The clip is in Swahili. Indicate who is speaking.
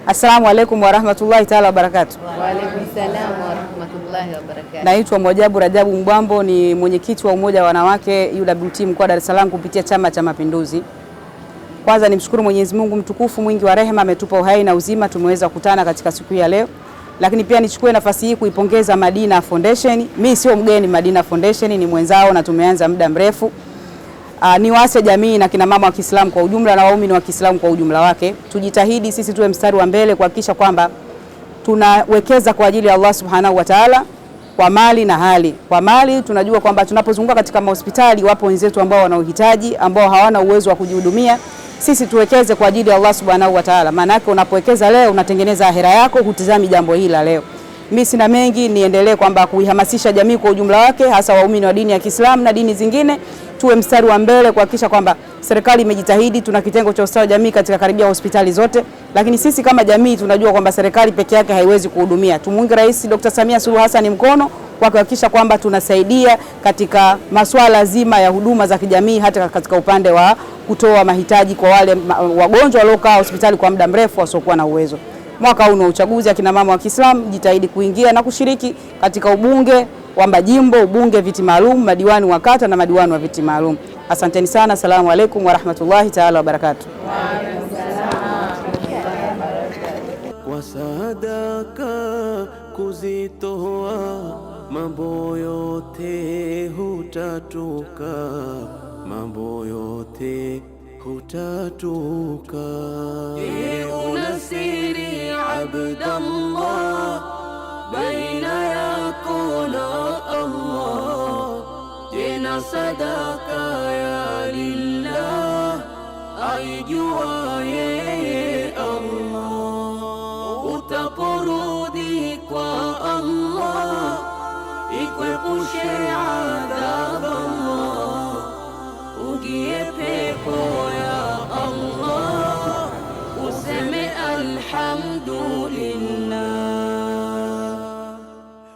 Speaker 1: Assalamu alaikum warahmatullahi taala wabarakatuh.
Speaker 2: Wa alaikum salam warahmatullahi wabarakatuh.
Speaker 1: Naitwa Mwajabu Rajabu Mbwambo, ni mwenyekiti wa Umoja wa Wanawake UWT mkoa wa Dar es Salaam kupitia Chama cha Mapinduzi. Kwanza nimshukuru Mwenyezi Mungu mtukufu mwingi wa rehema, ametupa uhai na uzima tumeweza kukutana katika siku ya leo. Lakini pia nichukue nafasi hii kuipongeza Madina Foundation. Mimi sio mgeni Madina Foundation, ni mwenzao na tumeanza muda mrefu. Ni waase jamii na kina mama wa Kiislamu kwa ujumla na waumini wa Kiislamu kwa ujumla wake. Tujitahidi sisi tuwe mstari wa mbele kuhakikisha kwamba tunawekeza kwa ajili ya Allah Subhanahu wa Ta'ala kwa mali na hali. Kwa mali tunajua kwamba tunapozunguka katika mahospitali wapo wenzetu ambao wana uhitaji, ambao hawana uwezo wa kujihudumia. Sisi tuwekeze kwa ajili ya Allah Subhanahu wa Ta'ala. Maana yake unapowekeza leo unatengeneza ahera yako, hutizami jambo hili la leo. Mimi sina mengi, niendelee kwamba kuihamasisha jamii kwa ujumla wake, hasa waumini wa dini ya Kiislamu na dini zingine, tuwe mstari wa mbele kuhakikisha kwamba serikali imejitahidi. Tuna kitengo cha ustawi wa jamii katika karibia hospitali zote, lakini sisi kama jamii tunajua kwamba serikali peke yake haiwezi kuhudumia. Tumuunge Rais Dr. Samia Suluhu Hassan mkono kwa kuhakikisha kwamba tunasaidia katika masuala zima ya huduma za kijamii, hata katika upande wa kutoa mahitaji kwa wale wagonjwa waliokaa hospitali kwa muda mrefu wasiokuwa na uwezo. Mwaka huu ni uchaguzi, akina mama wa Kiislamu jitahidi kuingia na kushiriki katika ubunge wa majimbo, ubunge viti maalum, madiwani wa kata na madiwani wa viti maalum. Asanteni sana. Asalamu alaykum wa rahmatullahi ta'ala wa barakatuh.
Speaker 3: Kwa sadaka kuzitoa mambo yote hutatuka, mambo yote hutatuka. Unasiri Abdallah baina yako na Allah, tena sadaka ya lillah aijua yeye Allah. Utaporudi kwa Allah ikwepushe adhabu Allah, ugie pepo ya Allah, useme alhamdulillah.